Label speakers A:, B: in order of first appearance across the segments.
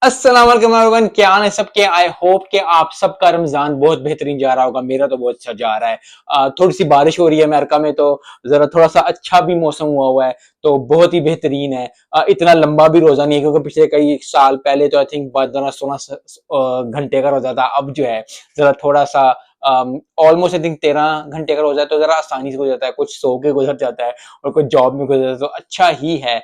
A: अस्सलाम वालेकुम एवरीवन, क्या हाल है सबके। आई होप कि आप सबका रमजान बहुत बेहतरीन जा रहा होगा। मेरा तो बहुत अच्छा जा रहा है। थोड़ी सी बारिश हो रही है अमेरिका में, तो जरा थोड़ा सा अच्छा भी मौसम हुआ हुआ है, तो बहुत ही बेहतरीन है। इतना लंबा भी रोजा नहीं है, क्योंकि पिछले कई साल पहले तो आई थिंक 12-16 घंटे का रोजा था। अब जो है जरा थोड़ा सा ऑलमोस्ट आई थिंक 13 घंटे का रोजा है, तो जरा आसानी से हो जाता है, कुछ सो के गुजर जाता है और कुछ जॉब में गुजर जाता है, तो अच्छा ही है।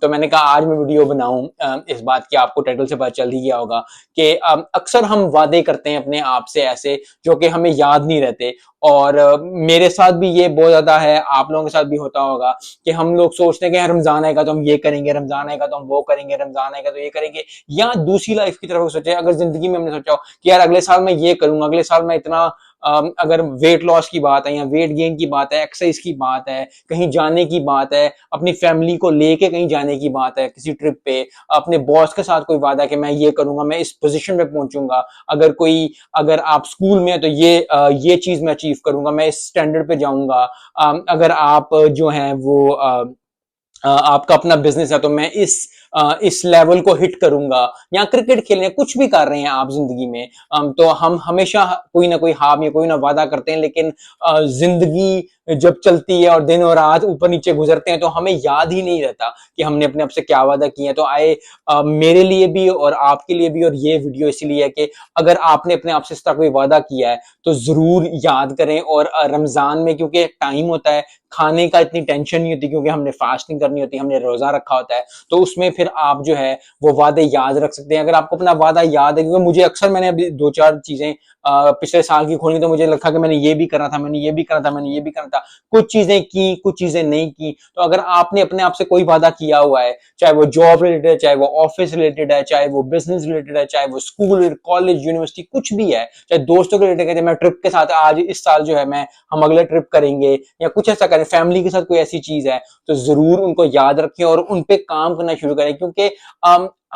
A: तो मैंने कहा आज मैं वीडियो बनाऊं इस बात की। आपको टाइटल से पता चल ही गया होगा कि अक्सर हम वादे करते हैं अपने आप से ऐसे, जो कि हमें याद नहीं रहते। और मेरे साथ भी ये बहुत ज्यादा है, आप लोगों के साथ भी होता होगा कि हम लोग सोचते हैं कि रमजान आएगा तो हम ये करेंगे, रमजान आएगा तो हम वो करेंगे, रमजान आएगा तो ये करेंगे। या दूसरी लाइफ की तरफ सोचे, अगर जिंदगी में हमने सोचा हो कि यार अगले साल मैं ये करूंगा, अगले साल मैं इतना अगर वेट लॉस की बात है या वेट गेन की बात है, एक्सरसाइज की बात है, कहीं जाने की बात है, अपनी फैमिली को लेके कहीं जाने की बात है, किसी ट्रिप पे, अपने बॉस के साथ कोई वादा कि मैं ये करूंगा, मैं इस पोजीशन पे पहुंचूंगा। अगर आप स्कूल में है तो ये चीज मैं अचीव करूंगा, मैं इस स्टैंडर्ड पे जाऊंगा। अगर आप जो है वो आपका अपना बिजनेस है तो मैं इस लेवल को हिट करूंगा। या क्रिकेट खेलने, कुछ भी कर रहे हैं आप जिंदगी में, तो हम हमेशा कोई ना कोई हाम या कोई ना वादा करते हैं, लेकिन जिंदगी जब चलती है और दिन और रात ऊपर नीचे गुजरते हैं, तो हमें याद ही नहीं रहता कि हमने अपने आप से क्या वादा किया है। तो मेरे लिए भी और आपके लिए भी, और ये वीडियो इसीलिए है कि अगर आपने अपने आप से इस तरह कोई वादा किया है तो जरूर याद करें। और रमजान में क्योंकि टाइम होता है, खाने का इतनी टेंशन नहीं होती, क्योंकि हमने फास्टिंग करनी होती है, हमने रोजा रखा होता है, तो उसमें फिर आप जो है वो वादे याद रख सकते हैं। अगर आपको अपना वादा याद है, क्योंकि मुझे अक्सर, मैंने अभी दो चार चीजें पिछले साल की खोली, तो मुझे लगा कि मैंने ये भी करा था, मैंने ये भी करा था, मैंने ये भी करा था। कुछ चीजें की, कुछ चीजें नहीं की। तो अगर आपने अपने आप से कोई वादा किया हुआ है, चाहे वो जॉब रिलेटेड है, चाहे वो ऑफिस रिलेटेड है, चाहे वो बिजनेस रिलेटेड है, चाहे वो स्कूल, कॉलेज, यूनिवर्सिटी, कुछ भी है, चाहे दोस्तों के रिलेटेड है, मैं ट्रिप के साथ आज इस साल जो है मैं हम अगले ट्रिप करेंगे, या कुछ ऐसा करें, फैमिली के साथ कोई ऐसी चीज है, तो जरूर उनको याद रखें और उन पे काम करना शुरू करें। क्योंकि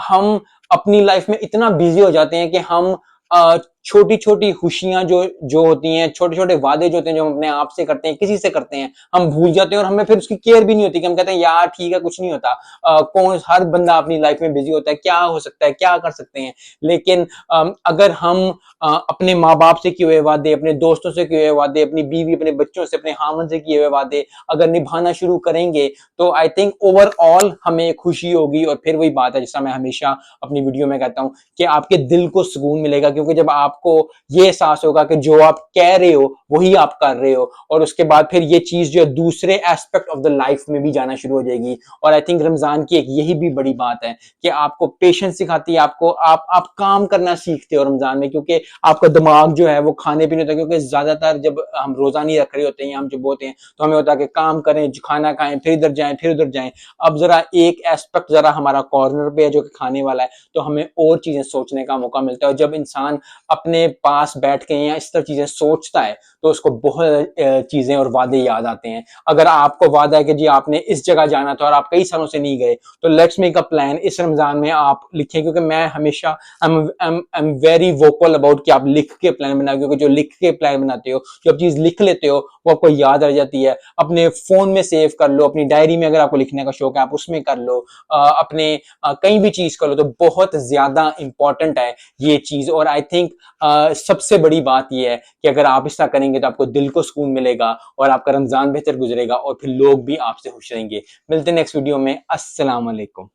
A: हम अपनी लाइफ में इतना बिजी हो जाते हैं कि हम छोटी छोटी खुशियां जो जो होती हैं, छोटे छोटे वादे जो होते हैं, जो हम अपने आप से करते हैं, किसी से करते हैं, हम भूल जाते हैं और हमें फिर उसकी केयर भी नहीं होती, कि हम कहते हैं यार ठीक है, कुछ नहीं होता। कौन, हर बंदा अपनी लाइफ में बिजी होता है, क्या हो सकता है, क्या कर सकते हैं। लेकिन अगर हम अपने माँ बाप से किए हुए वादे, अपने दोस्तों से किए हुए वादे, अपनी बीवी, अपने बच्चों से, अपने हामन से किए हुए वादे अगर निभाना शुरू करेंगे, तो आई थिंक ओवरऑल हमें खुशी होगी। और फिर वही बात है, जैसा मैं हमेशा अपनी वीडियो में कहता हूं, कि आपके दिल को सुकून मिलेगा, क्योंकि जब आपको ये एहसास होगा कि जो आप कह रहे हो वही आप कर रहे हो, और उसके बाद फिर ये चीज जो है दूसरे एस्पेक्ट ऑफ द लाइफ में भी जाना शुरू हो जाएगी। और आई थिंक रमजान की एक यही भी बड़ी बात है कि आपको पेशेंस सिखाती है, आपको आप काम करना सीखते हो रमजान में, क्योंकि आपका दिमाग जो है वो खाने पीने होता है। क्योंकि ज्यादातर जब हम रोजा नहीं रख रहे होते हैं, हम जब होते हैं, तो हमें होता है कि काम करें, खाना खाएं, फिर इधर जाएं, फिर उधर जाएं। अब जरा एक एस्पेक्ट जरा हमारा कॉर्नर पे है जो कि खाने वाला है, तो हमें और चीजें सोचने का मौका मिलता है। और जब इंसान अपने पास बैठ के या इस तरह चीजें सोचता है, तो उसको बहुत चीजें और वादे याद आते हैं। अगर आपको वादा है कि जी आपने इस जगह जाना था और आप कई सालों से नहीं गए, तो लेट्स मेक अ प्लान, इस रमजान में आप लिखें। क्योंकि मैं हमेशा I am very vocal about कि आप लिख के प्लान बनाओ, क्योंकि जो लिख के प्लान बनाते हो, जो आप चीज लिख लेते हो, वो आपको याद रह जाती है। अपने फोन में सेव कर लो, अपनी डायरी में अगर आपको लिखने का शौक है आप उसमें कर लो, अपने कहीं भी चीज कर लो, तो बहुत ज्यादा इंपॉर्टेंट है ये चीज। और आई थिंक सबसे बड़ी बात यह है कि अगर आप ऐसा करेंगे तो आपको दिल को सुकून मिलेगा और आपका रमजान बेहतर गुजरेगा, और फिर लोग भी आपसे खुश रहेंगे। मिलते हैं नेक्स्ट वीडियो में। अस्सलाम वालेकुम।